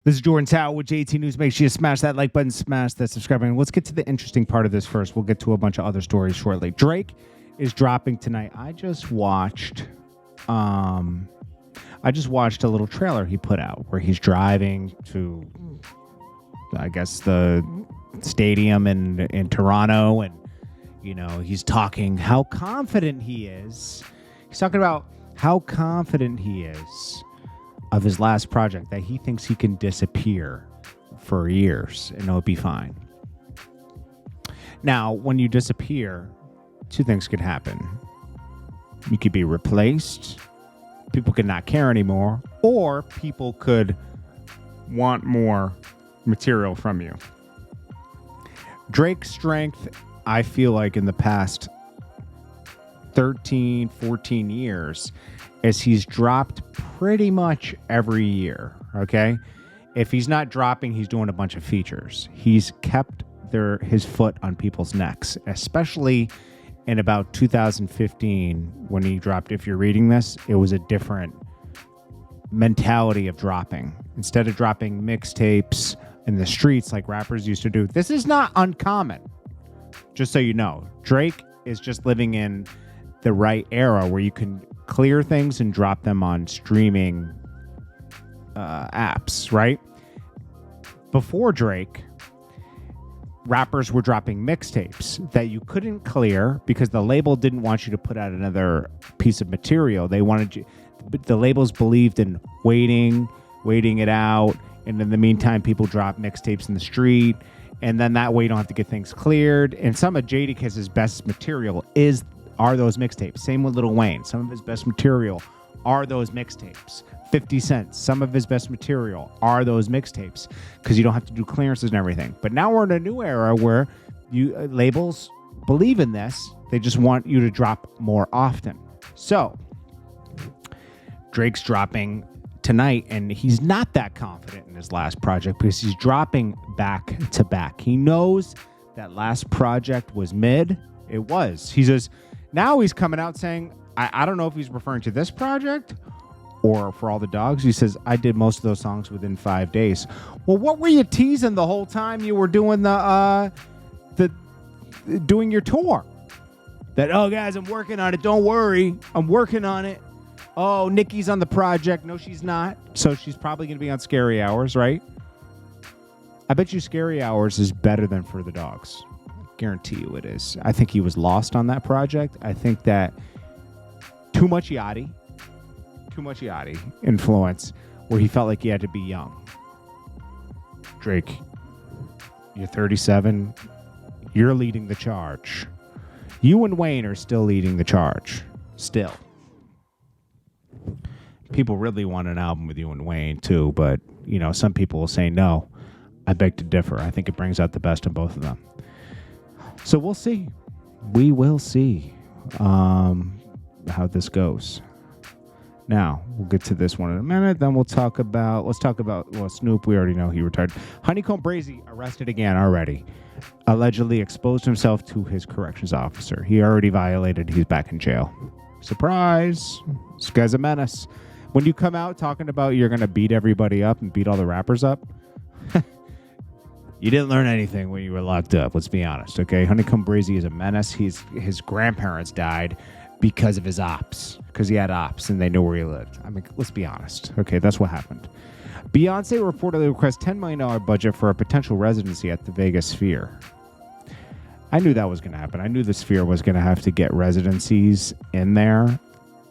This is Jordan Tower with JT News. Make sure you smash that like button, smash that subscribe button. Let's get to the interesting part of this first. We'll get to a bunch of other stories shortly. Drake is dropping tonight. I just watched a little trailer he put out where he's driving to, I guess, the stadium in Toronto, and he's talking how confident he is. He's talking about how confident he is of his last project, that he thinks he can disappear for years and it'll be fine. Now, when you disappear, two things could happen. You could be replaced, people could not care anymore, or people could want more material from you. Drake's strength, I feel like in the past 13, 14 years, is he's dropped pretty much every year, okay? If he's not dropping, he's doing a bunch of features. He's kept his foot on people's necks, especially in about 2015 when he dropped If You're Reading This. It was a different mentality of dropping. Instead of dropping mixtapes in the streets like rappers used to do, this is not uncommon. Just so you know, Drake is just living in the right era where you can clear things and drop them on streaming apps, right? Before Drake, rappers were dropping mixtapes that you couldn't clear because the label didn't want you to put out another piece of material. They wanted you, the labels believed in waiting it out, and in the meantime, people drop mixtapes in the street, and then that way you don't have to get things cleared. And some of JordanTower's best material are those mixtapes. Same with Lil Wayne. Some of his best material are those mixtapes. 50 Cent, some of his best material are those mixtapes because you don't have to do clearances and everything. But now we're in a new era where labels believe in this. They just want you to drop more often. So Drake's dropping tonight, and he's not that confident in his last project because he's dropping back to back. He knows that last project was mid. It was. He says, now he's coming out saying, I don't know if he's referring to this project or For All the Dogs. He says, I did most of those songs within 5 days. Well, what were you teasing the whole time you were doing doing your tour? That, oh, guys, I'm working on it. Don't worry. I'm working on it. Oh, Nicki's on the project. No, she's not. So she's probably going to be on Scary Hours, right? I bet you Scary Hours is better than For the Dogs. Guarantee you it is. I think he was lost on that project. I think that too much Yachty influence where he felt like he had to be young. Drake, you're 37. You're leading the charge. You and Wayne are still leading the charge. Still. People really want an album with you and Wayne too, but some people will say no. I beg to differ. I think it brings out the best in both of them. So we'll see. We will see how this goes. Now, we'll get to this one in a minute. Then let's talk about, Snoop. We already know he retired. Honeykomb Brazy arrested again already. Allegedly exposed himself to his corrections officer. He already violated. He's back in jail. Surprise. This guy's a menace. When you come out talking about you're going to beat everybody up and beat all the rappers up, you didn't learn anything when you were locked up. Let's be honest, okay? Honeykomb Brazy is a menace. His grandparents died because of his ops, because he had ops and they knew where he lived. I mean, let's be honest. Okay, that's what happened. Beyonce reportedly requests $10 million budget for a potential residency at the Vegas Sphere. I knew that was going to happen. I knew the Sphere was going to have to get residencies in there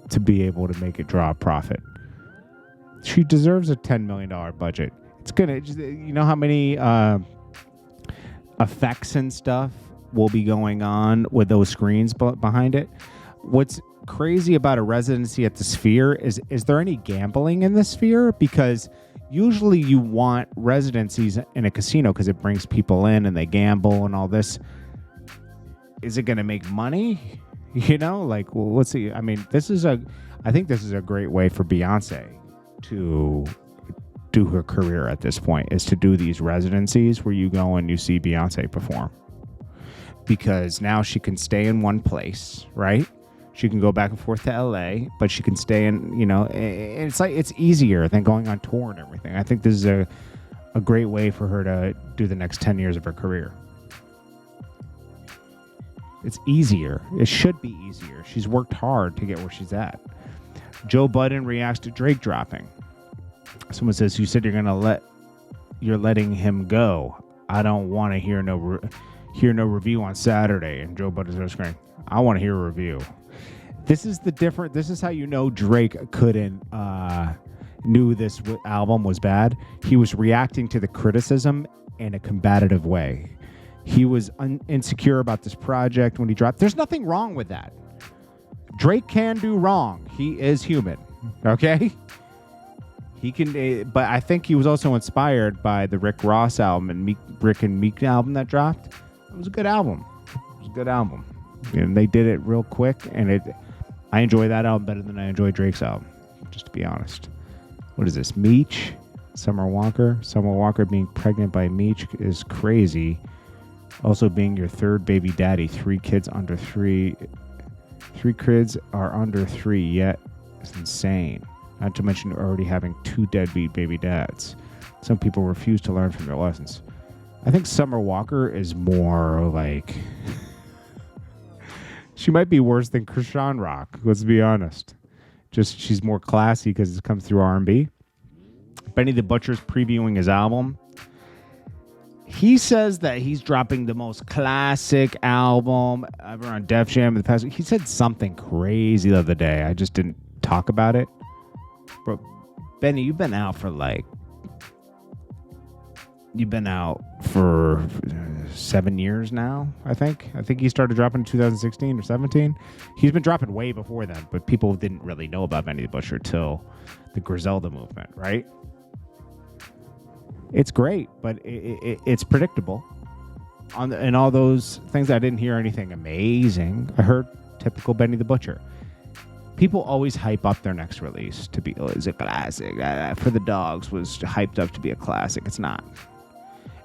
to be able to make it draw a profit. She deserves a $10 million budget. It's going to, you know how many effects and stuff will be going on with those screens behind it? What's crazy about a residency at the Sphere is there any gambling in the Sphere? Because usually you want residencies in a casino because it brings people in and they gamble and all this. Is it going to make money? Well, let's see. I mean, I think this is a great way for Beyonce to do her career at this point, is to do these residencies where you go and you see Beyonce perform. Because now she can stay in one place, right? She can go back and forth to LA, but she can stay in, it's easier than going on tour and everything. I think this is a great way for her to do the next 10 years of her career. It's easier. It should be easier. She's worked hard to get where she's at. Joe Budden reacts to Drake dropping. Someone says, "You said you're letting him go. I don't want to hear no review on Saturday." And Joe Budden's on screen, "I want to hear a review." This is how you know Drake knew this album was bad. He was reacting to the criticism in a combative way. He was insecure about this project when he dropped. There's nothing wrong with that. Drake can do wrong. He is human. Okay? He can, but I think he was also inspired by the Rick Ross album and Rick and Meek album that dropped. It was a good album. And they did it real quick, and I enjoy that album better than I enjoy Drake's album, just to be honest. What is this? Meech? Summer Walker? Summer Walker being pregnant by Meech is crazy. Also being your third baby daddy. 3 kids under 3. 3 kids are under 3 yet. It's insane. Not to mention already having 2 deadbeat baby dads. Some people refuse to learn from their lessons. I think Summer Walker is more like... she might be worse than Krishan Rock, let's be honest. Just she's more classy because it comes through R&B. Benny the Butcher's previewing his album. He says that he's dropping the most classic album ever on Def Jam in the past. He said something crazy the other day. I just didn't talk about it. Bro, Benny, you've been out for 7 years now, I think. I think he started dropping in 2016 or 17. He's been dropping way before then, but people didn't really know about Benny the Butcher till the Griselda movement, right? It's great, but it's predictable. And all those things, I didn't hear anything amazing. I heard typical Benny the Butcher. People always hype up their next release to be, is a classic. For the Dogs was hyped up to be a classic. It's not.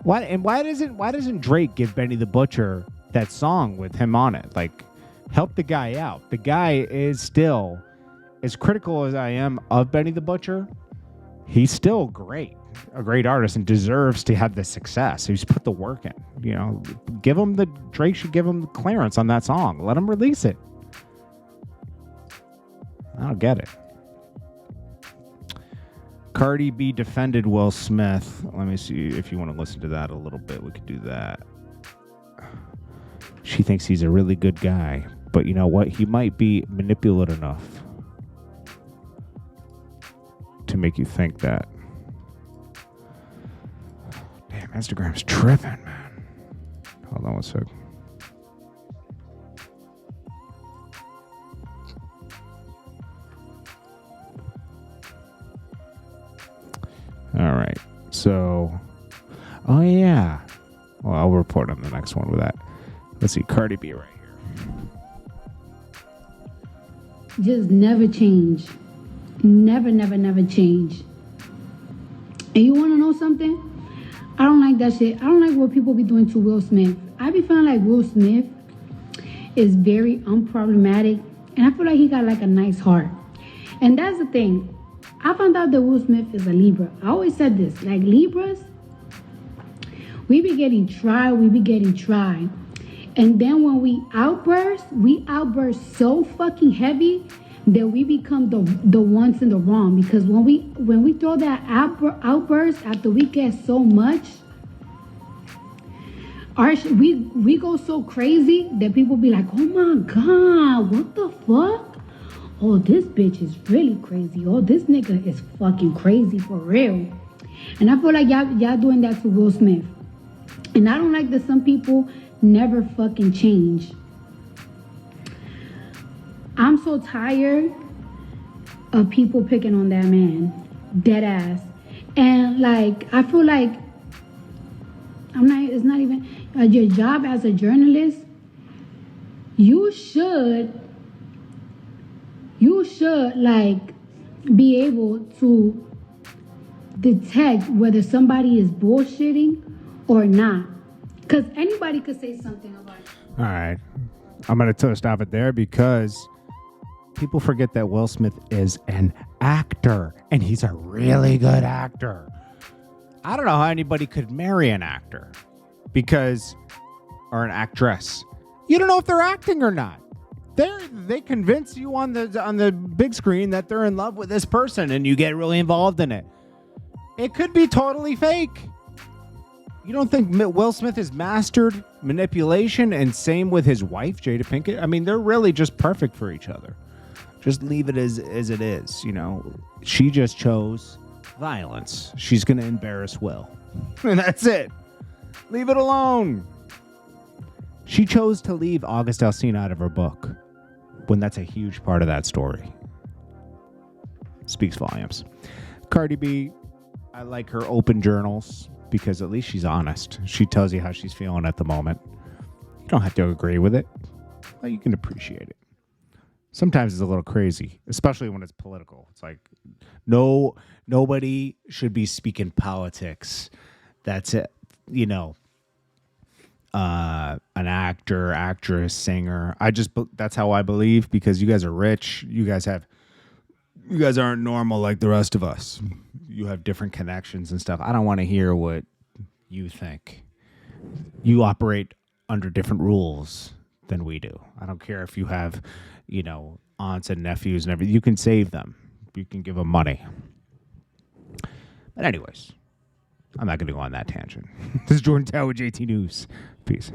Why doesn't Drake give Benny the Butcher that song with him on it? Like, help the guy out. The guy is still, as critical as I am of Benny the Butcher, he's still great. A great artist and deserves to have the success. He's put the work in. You know, Drake should give him the clearance on that song. Let him release it. I don't get it. Cardi B defended Will Smith. Let me see if you want to listen to that a little bit. We could do that. She thinks he's a really good guy, but you know what? He might be manipulative enough to make you think that. Damn, Instagram's tripping, man. Hold on one sec. All right. So, oh yeah. Well, I'll report on the next one with that. Let's see. Cardi B right here. Just never change. Never change. And you want to know something? I don't like that shit. I don't like what people be doing to Will Smith. I be feeling like Will Smith is very unproblematic. And I feel like he got like a nice heart. And that's the thing. I found out that Will Smith is a Libra. I always said this, like Libras, we be getting tried. And then when we outburst so fucking heavy that we become the ones in the wrong. Because when we throw that outburst after we get so much, we go so crazy that people be like, oh my God, what the fuck? Oh, this bitch is really crazy. Oh, this nigga is fucking crazy for real. And I feel like y'all doing that to Will Smith. And I don't like that some people never fucking change. I'm so tired of people picking on that man. Dead ass. And like, I feel like it's not even your job as a journalist. You should like be able to detect whether somebody is bullshitting or not. Because anybody could say something about it. All right. I'm going to stop it there because people forget that Will Smith is an actor and he's a really good actor. I don't know how anybody could marry an actor or an actress. You don't know if they're acting or not. They convince you on the big screen that they're in love with this person, and you get really involved in it. It could be totally fake. You don't think Will Smith has mastered manipulation, and same with his wife, Jada Pinkett? I mean, they're really just perfect for each other. Just leave it as it is, you know. She just chose violence. She's going to embarrass Will. And that's it. Leave it alone. She chose to leave August Alsina out of her book when that's a huge part of that story. Speaks volumes. Cardi B, I like her open journals because at least she's honest. She tells you how she's feeling at the moment. You don't have to agree with it, but you can appreciate it. Sometimes it's a little crazy, especially when it's political. It's like, nobody should be speaking politics. That's it. You know, an actor, actress, singer. That's how I believe, because you guys are rich. You guys aren't normal like the rest of us. You have different connections and stuff. I don't want to hear what you think. You operate under different rules than we do. I don't care if you have, you know, aunts and nephews and everything. You can save them. You can give them money. But anyways, I'm not going to go on that tangent. This is Jordan Tower with JT News. Peace.